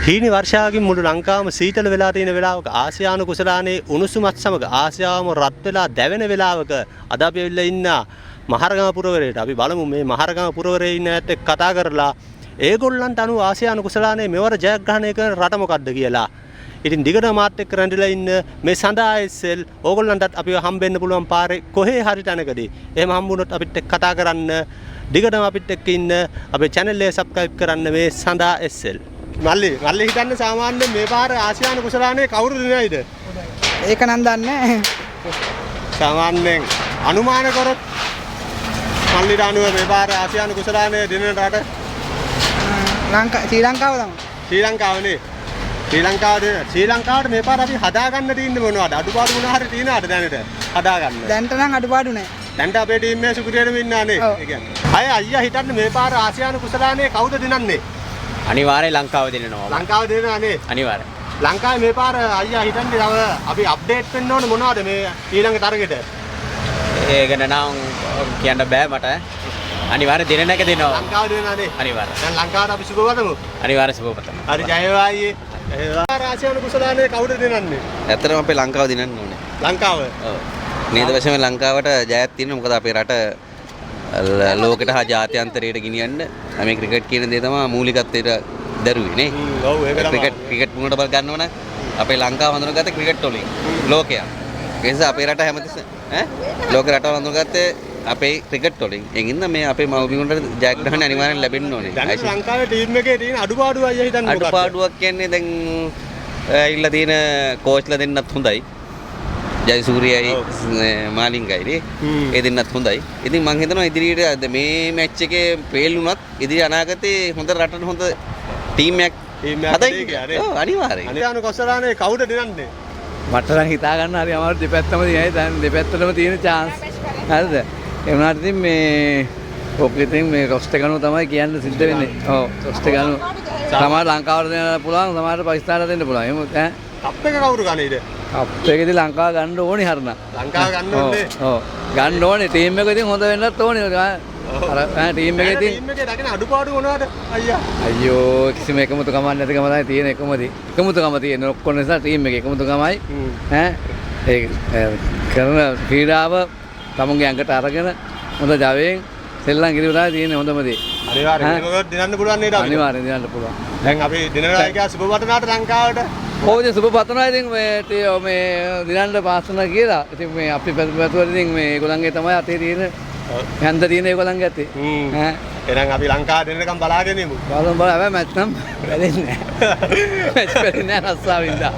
හීනි වර්ෂාවකින් මුළු ලංකාවම සීතල වෙලා තියෙන වෙලාවක ආසියානු කුසලානේ උණුසුමත් සමග ආසියාවම රත් වෙලා දැවෙන වෙලාවක අද අපි ඇවිල්ලා ඉන්න මහරගම පුරවරයට අපි බලමු මේ මහරගම පුරවරයේ ඉන්න ඇත්තෙක් කතා කරලා ඒගොල්ලන්ට අනුව ආසියානු කුසලානේ මෙවර ජයග්‍රහණය කරන රට මොකක්ද කියලා. ඉතින් දිගට මාත් එක්ක රැඳිලා ඉන්න මේ සඳහා එස්.එල් ඕගොල්ලන්ටත් අපිව හම්බෙන්න පුළුවන් පාරේ කොහේ හරි තැනකදී එහෙම හම්බුනොත් අපිත් එක්ක කතා කරන්න දිගටම අපිත් එක්ක ඉන්න අපේ channel එක subscribe කරන්න මේ සඳහා එස්.එල් මල්ලි හිතන්නේ සාමාන්‍යයෙන් මේ පාර ආසියානු කුසලානේ කවුරු දිනයිද? ඒක නම් දන්නේ සාමාන්‍යයෙන් අනුමාන කරොත් මල්ලිට අනුව මේ පාර ආසියානු කුසලානේ දිනන රට ශ්‍රී ලංකාව තමයි. ශ්‍රී ලංකාවනේ. ශ්‍රී ලංකාවට මේ පාර අපි හදාගන්න තියෙන්නේ මොනවද? අඩුපාඩු මොනවා හරි තියෙනවද දැනට? හදාගන්න. දැන්ට නම් අඩුපාඩු නැහැ. දැන්ට අපේ ටීම් එකේ සුපිරියටම ඉන්නානේ. ඒ කියන්නේ. අය අයියා හිතන්නේ මේ පාර ආසියානු කුසලානේ කවුද දිනන්නේ? අනිවාර්යෙන් ලංකාව දෙනනවා. ලංකාව දෙනවානේ. අනිවාර්යෙන්. ලංකාවේ මේ පාර අයියා හිතන්නේ තව අපි අප්ඩේට් වෙන්න ඕනේ මොනවද මේ ඊළඟ තරගෙට? ඒක නම් කියන්න බෑ මට. අනිවාර්යෙන් දෙන එක දෙනවා. ලංකාව දෙනවානේ. අනිවාර්යෙන්. දැන් ලංකාවට අපි සුබවතමු. අනිවාර්යෙන් සුබපතමු. හරි ජය වේවා අයියේ. ආසියානු කුසලානේ කවුද දෙනන්නේ? ඇත්තටම අපේ ලංකාව දිනන්න ඕනේ. ලංකාව. ඔව්. නේද වශයෙන් ලංකාවට ජයත් තියෙනවා. මොකද අපේ රට ලෝකෙට හා ජාත්‍යන්තරයට ගෙනියන්න මේ ක්‍රිකට් කියන දේ තමයි මූලිකත්වයට දරුවේ නේ. ඔව් ඒක තමයි. ක්‍රිකට් මුණට බල ගන්නව නම් අපේ ලංකාව හඳුනගත්තේ ක්‍රිකට් වලින් ලෝකයා. ඒ නිසා අපේ රට හැමතිස්සෙම ලෝක රටවල් හඳුනගත්තේ අපේ ක්‍රිකට් වලින්. එකින්ද මේ අපේ මව්බිමුන්ට ජයග්‍රහණ අනිවාර්යෙන් ලැබෙන්න ඕනේ. දැන් ලංකාවේ ටීම් එකේ තියෙන අඩුපාඩු අයියා හිතන්නේ මොකක්ද? අඩුපාඩුවක් කියන්නේ දැන් ඉල්ල තියෙන කෝච්ලා දෙන්නත් හොඳයි. ජයසූරියයි මාලිංගයි නේ. ඒ දෙන්නත් හොඳයි. ඉතින් මම හිතනවා ඉදිරියට මේ මැච් එකේ ෆේල් වුණත් ඉදිරි අනාගතේ හොඳ රටට හොඳ ටීම් එකක් හදයි කියන්නේ. ඔව් අනිවාර්යෙන්. ආසියානු කුසලානේ කවුද දෙනන්නේ? මට නම් හිතා ගන්න හරි අමාරු දෙපැත්තම තියෙනයි. දැන් දෙපැත්තටම තියෙන chance. හරිද? ඒ වුණාට ඉතින් මේ ඔක්කොටින් මේ රොස්ට් එක ගන්නව තමයි කියන්න සිද්ධ වෙන්නේ. ඔව් රොස්ට් එක ගන්නව. සමහර ලංකාවට දෙන්න පුළුවන්, සමහර පාකිස්තානට දෙන්න පුළුවන්. එහෙම ඈ. කප් එක කවුරු ගන්නේද? කප් එකේදී ලංකාව ගන්න ඕනේ හරිනම්. ලංකාව ගන්න ඕනේ. ඔව්. ගන්න ඕනේ. ටීම් එක ඉතින් හොඳ වෙන්නත් ඕනේ. අර ටීම් එකේ ඉතින් ටීම් එකේ දකින අඩුපාඩු මොනවද අයියා? අයියෝ කිසිම එකමුතුකමක් නැතිකම තමයි තියෙන එකමදී. එකමුතුකම තියෙන ඔක්කොම නිසා ටීම් එකේ එකමුතුකමයි. ඈ ඒ කරන ක්‍රීඩාව තමුන්ගේ ඇඟට අරගෙන හොඳ ජවයෙන් සෙල්ලම් කිරීම තමයි තියෙන්නේ හොඳම දේ. අනිවාර්යෙන් මේක දිනන්න පුළුවන් නේද අපිට? අනිවාර්යෙන් දිනන්න පුළුවන්. දැන් අපි දිනලා එක සුබවටනාට ලංකාවට කොහොමද සුබ පතනවා ඉතින් මේ දිනන්න පාසන කියලා. ඉතින් මේ අපි පැතුවල ඉතින් මේ ඒගොල්ලන්ගේ තමයි අතේ තියෙන හැන්ද තියෙන ඒගොල්ලන්ගේ අතේ. ඈ එහෙනම් අපි ලංකාව දෙන්නකම් බලාගෙන ඉමු. බලමු හැබැයි මැච් නම් වැදෙන්නේ නැහැ. මැච් වැදෙන්නේ නැහැ රස්සාවින්දා.